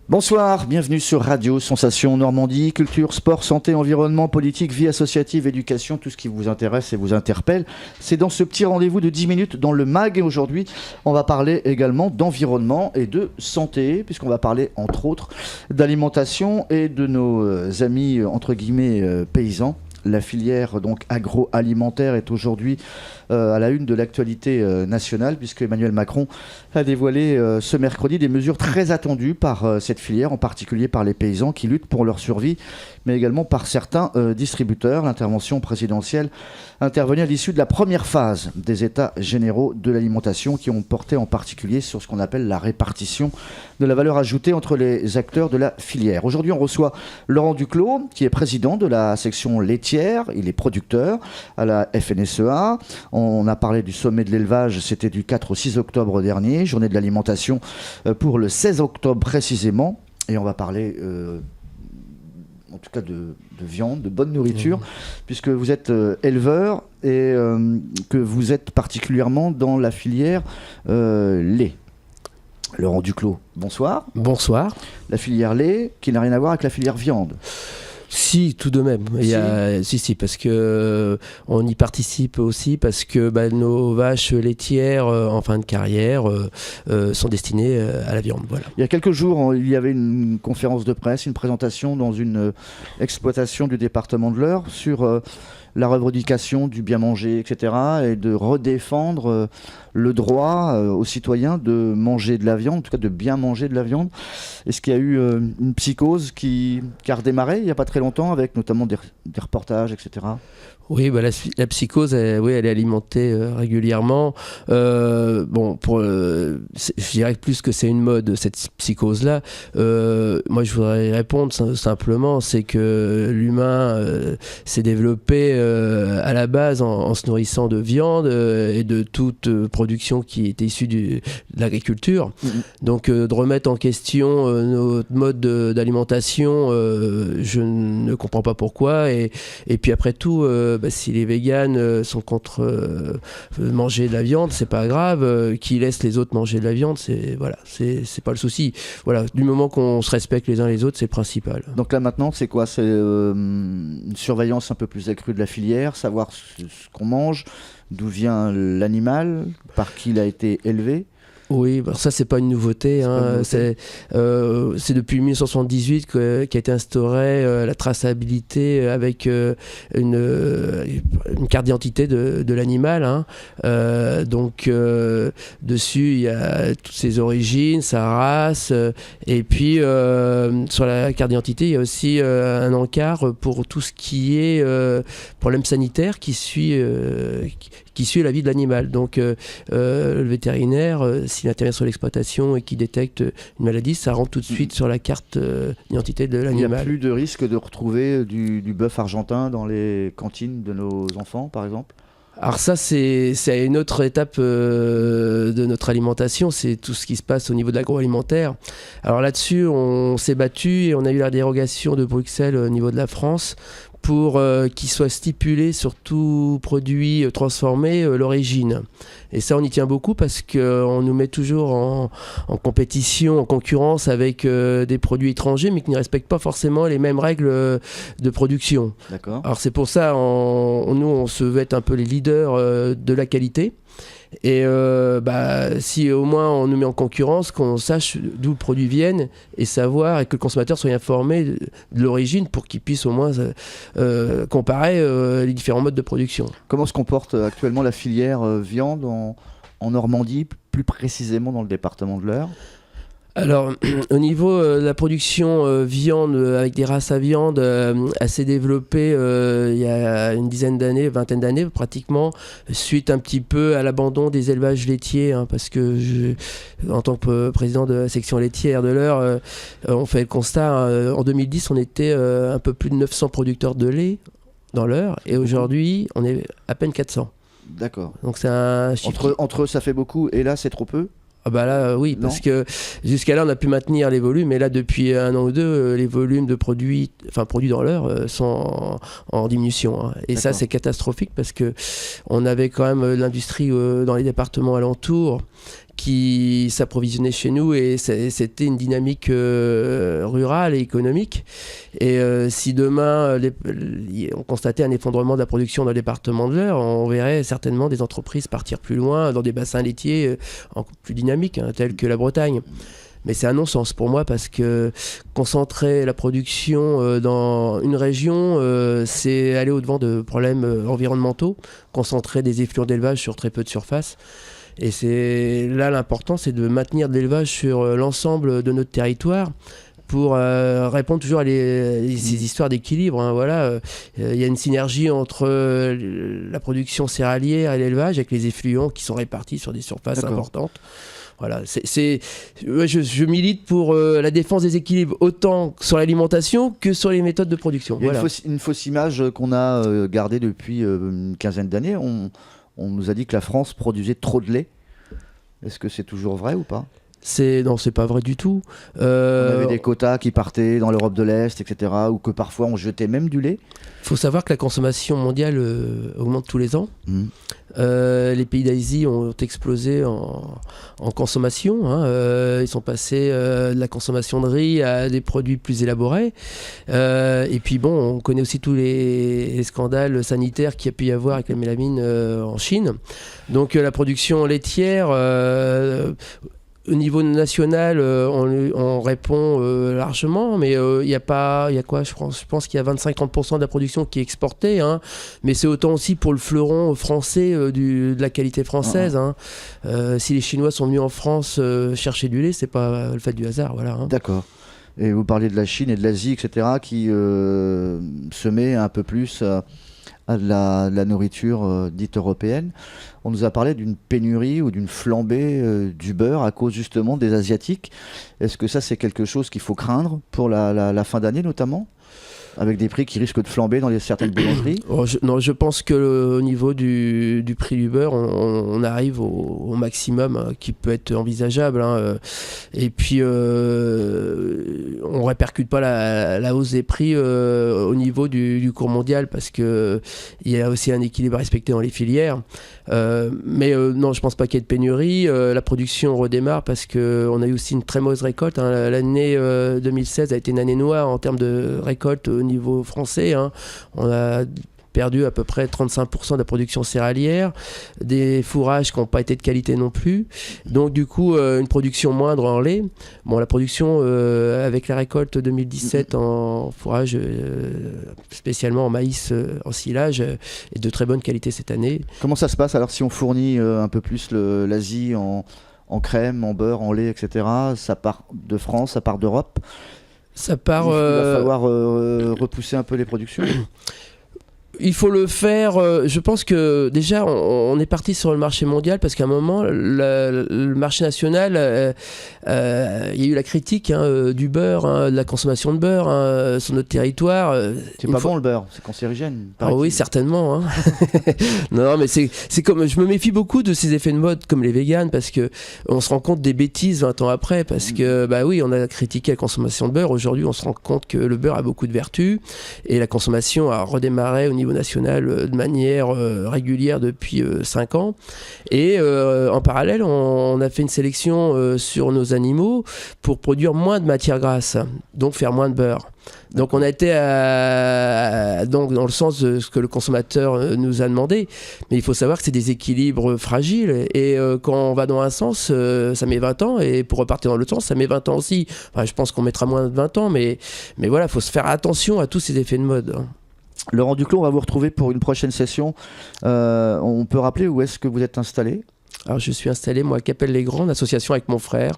Bonsoir, bienvenue sur Radio Sensation Normandie, culture, sport, santé, environnement, politique, vie associative, éducation, tout ce qui vous intéresse et vous interpelle. C'est dans ce petit rendez-vous de 10 minutes dans le MAG et aujourd'hui, on va parler également d'environnement et de santé, puisqu'on va parler entre autres d'alimentation et de nos amis entre guillemets paysans. La filière donc agroalimentaire est aujourd'hui à la une de l'actualité nationale puisque Emmanuel Macron a dévoilé ce mercredi des mesures très attendues par cette filière, en particulier par les paysans qui luttent pour leur survie, mais également par certains distributeurs. L'intervention présidentielle intervenue à l'issue de la première phase des États généraux de l'alimentation qui ont porté en particulier sur ce qu'on appelle la répartition de la valeur ajoutée entre les acteurs de la filière. Aujourd'hui, on reçoit Laurent Duclos, qui est président de la section laitière. Il est producteur à la FNSEA. On a parlé du sommet de l'élevage, c'était du 4 au 6 octobre dernier, journée de l'alimentation pour le 16 octobre précisément. Et on va parler en tout cas de viande, de bonne nourriture, puisque vous êtes éleveur et que vous êtes particulièrement dans la filière lait. Laurent Duclos, bonsoir. Bonsoir. La filière lait qui n'a rien à voir avec la filière viande. Si, tout de même. Si, parce que on y participe aussi parce que nos vaches laitières en fin de carrière sont destinées à la viande. Voilà. Il y a quelques jours, il y avait une conférence de presse, une présentation dans une exploitation du département de l'Eure sur la revendication du bien manger, etc. et de redéfendre le droit aux citoyens de manger de la viande, en tout cas de bien manger de la viande. Est-ce qu'il y a eu une psychose qui a redémarré il n'y a pas très longtemps avec notamment des reportages, etc. Oui, la psychose, elle est alimentée régulièrement. Je dirais plus que c'est une mode, cette psychose-là. Moi, je voudrais répondre simplement, c'est que l'humain s'est développé à la base en se nourrissant de viande et de toute production qui était issue de l'agriculture. Donc, de remettre en question notre mode d'alimentation, je ne comprends pas pourquoi. Et puis après tout, si les véganes sont contre manger de la viande, c'est pas grave. Qui laisse les autres manger de la viande, c'est pas le souci. Voilà, du moment qu'on se respecte les uns les autres, c'est le principal. Donc là maintenant, c'est quoi ? C'est une surveillance un peu plus accrue de la filière, savoir ce qu'on mange, d'où vient l'animal, par qui il a été élevé. Oui, ça c'est pas une nouveauté. C'est depuis 1978 qu'a été instaurée la traçabilité avec une carte d'identité de l'animal. Donc dessus il y a toutes ses origines, sa race, et puis sur la carte d'identité il y a aussi un encart pour tout ce qui est problème sanitaire qui suit la vie de l'animal. Donc le vétérinaire, s'il intervient sur l'exploitation et qu'il détecte une maladie, ça rentre tout de suite sur la carte d'identité de l'animal. Il n'y a plus de risque de retrouver du bœuf argentin dans les cantines de nos enfants, par exemple ? Alors ça, c'est une autre étape de notre alimentation, c'est tout ce qui se passe au niveau de l'agroalimentaire. Alors là-dessus, on s'est battu et on a eu la dérogation de Bruxelles au niveau de la France pour qu'il soit stipulé sur tout produit transformé l'origine. Et ça, on y tient beaucoup parce qu'on nous met toujours en compétition, en concurrence avec des produits étrangers, mais qui ne respectent pas forcément les mêmes règles de production. D'accord. Alors c'est pour ça, nous, on se veut être un peu les leaders de la qualité. Et si au moins on nous met en concurrence, qu'on sache d'où le produit vienne et savoir, et que le consommateur soit informé de l'origine pour qu'il puisse au moins comparer les différents modes de production. Comment se comporte actuellement la filière viande en Normandie, plus précisément dans le département de l'Eure ? Alors, au niveau de la production viande, avec des races à viande assez développées il y a une dizaine d'années, vingtaine d'années pratiquement, suite un petit peu à l'abandon des élevages laitiers, parce que en tant que président de la section laitière de l'Eure, on fait le constat, en 2010, on était un peu plus de 900 producteurs de lait dans l'Eure, et aujourd'hui, on est à peine 400. D'accord. Donc c'est un chiffre... Entre eux, ça fait beaucoup, et là, c'est trop peu ? Ah bah là oui, parce que jusqu'à là on a pu maintenir les volumes, et là depuis un an ou deux les volumes de produits dans l'Eure sont en diminution, Et D'accord. ça c'est catastrophique parce que on avait quand même l'industrie dans les départements alentours qui s'approvisionnaient chez nous, et c'était une dynamique rurale et économique. Et si demain on constatait un effondrement de la production dans le département de l'Eure, on verrait certainement des entreprises partir plus loin dans des bassins laitiers plus dynamiques, tels que la Bretagne. Mais c'est un non-sens pour moi, parce que concentrer la production dans une région, c'est aller au-devant de problèmes environnementaux, concentrer des effluents d'élevage sur très peu de surface. Et c'est là l'important, c'est de maintenir de l'élevage sur l'ensemble de notre territoire, pour répondre toujours à ces histoires d'équilibre. Voilà. Y a une synergie entre la production céréalière et l'élevage, avec les effluents qui sont répartis sur des surfaces importantes. Voilà, je milite pour la défense des équilibres, autant sur l'alimentation que sur les méthodes de production. Il y a une fausse image qu'on a gardée depuis une quinzaine d'années. On nous a dit que la France produisait trop de lait. Est-ce que c'est toujours vrai ou pas ? Non, c'est pas vrai du tout. On avait des quotas qui partaient dans l'Europe de l'Est, etc., ou que parfois on jetait même du lait. Il faut savoir que la consommation mondiale augmente tous les ans. Les pays d'Asie ont explosé en consommation. Ils sont passés de la consommation de riz à des produits plus élaborés. Et puis bon, on connaît aussi tous les scandales sanitaires qu'il y a pu y avoir avec la mélamine en Chine. Donc la production laitière... Au niveau national, on répond largement, mais il y a quoi ? Je pense qu'il y a 25-30% de la production qui est exportée, mais c'est autant aussi pour le fleuron français de la qualité française. Si les Chinois sont venus en France chercher du lait, c'est pas le fait du hasard. Voilà, D'accord. Et vous parliez de la Chine et de l'Asie, etc., qui se met un peu plus à de la nourriture dite européenne. On nous a parlé d'une pénurie ou d'une flambée du beurre à cause justement des Asiatiques. Est-ce que ça, c'est quelque chose qu'il faut craindre pour la fin d'année notamment ? Avec des prix qui risquent de flamber dans certaines boulangeries ? Non, je pense qu'au niveau du prix du beurre, on arrive au maximum qui peut être envisageable. Et puis, on ne répercute pas la hausse des prix au niveau du cours mondial, parce qu'il y a aussi un équilibre à respecter dans les filières. Mais non, je ne pense pas qu'il y ait de pénurie. La production redémarre parce qu'on a eu aussi une très mauvaise récolte. L'année 2016 a été une année noire en termes de récolte au niveau français. On a perdu à peu près 35% de la production céréalière, des fourrages qui n'ont pas été de qualité non plus. Donc du coup, une production moindre en lait. Bon, la production avec la récolte 2017 en fourrage, spécialement en maïs, en silage, est de très bonne qualité cette année. Comment ça se passe alors si on fournit un peu plus l'Asie en crème, en beurre, en lait, etc. Ça part de France, ça part d'Europe. Ça part. Il va falloir repousser un peu les productions. Il faut le faire. Je pense que déjà, on est parti sur le marché mondial parce qu'à un moment, le marché national, il y a eu la critique du beurre, de la consommation de beurre sur notre territoire. C'est pas bon le beurre, c'est cancérigène. Oui, certainement. Non, mais c'est comme. Je me méfie beaucoup de ces effets de mode comme les véganes, parce que on se rend compte des bêtises 20 ans après. Parce que, oui, on a critiqué la consommation de beurre. Aujourd'hui, on se rend compte que le beurre a beaucoup de vertus et la consommation a redémarré au niveau national de manière régulière depuis 5 ans. Et en parallèle, on a fait une sélection sur nos animaux pour produire moins de matière grasse, donc faire moins de beurre. Donc on a été donc dans le sens de ce que le consommateur nous a demandé, mais il faut savoir que c'est des équilibres fragiles, et quand on va dans un sens, ça met 20 ans, et pour repartir dans l'autre sens, ça met 20 ans aussi. Enfin, je pense qu'on mettra moins de 20 ans, mais voilà, il faut se faire attention à tous ces effets de mode. Laurent Duclos, on va vous retrouver pour une prochaine session. On peut rappeler où est-ce que vous êtes installé ? Alors je suis installé moi à Capelle-les-Grands, en association avec mon frère,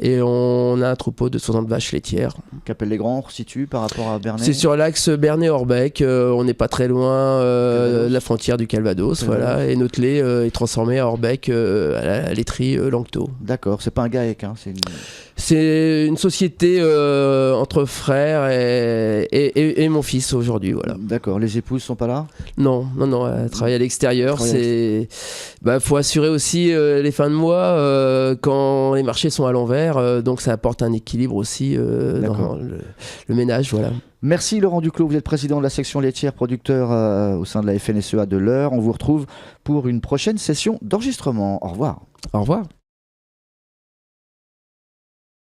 et on a un troupeau de 60 vaches laitières. Capelle-les-Grands, on se situe par rapport à Bernay ? C'est sur l'axe Bernay-Orbec, on n'est pas très loin de la frontière du Calvados, voilà, et notre lait est transformé à Orbec, à la laiterie Langto. D'accord, c'est pas un GAEC, c'est une société entre frères et mon fils aujourd'hui, voilà. D'accord, les épouses sont pas là ? Non, elles travaillent à l'extérieur. Faut assurer aussi les fins de mois quand les marchés sont à l'envers, donc ça apporte un équilibre aussi dans le ménage, voilà. Merci Laurent Duclos, vous êtes président de la section laitière producteur au sein de la FNSEA de l'Eure. On vous retrouve pour une prochaine session d'enregistrement. Au revoir. Au revoir.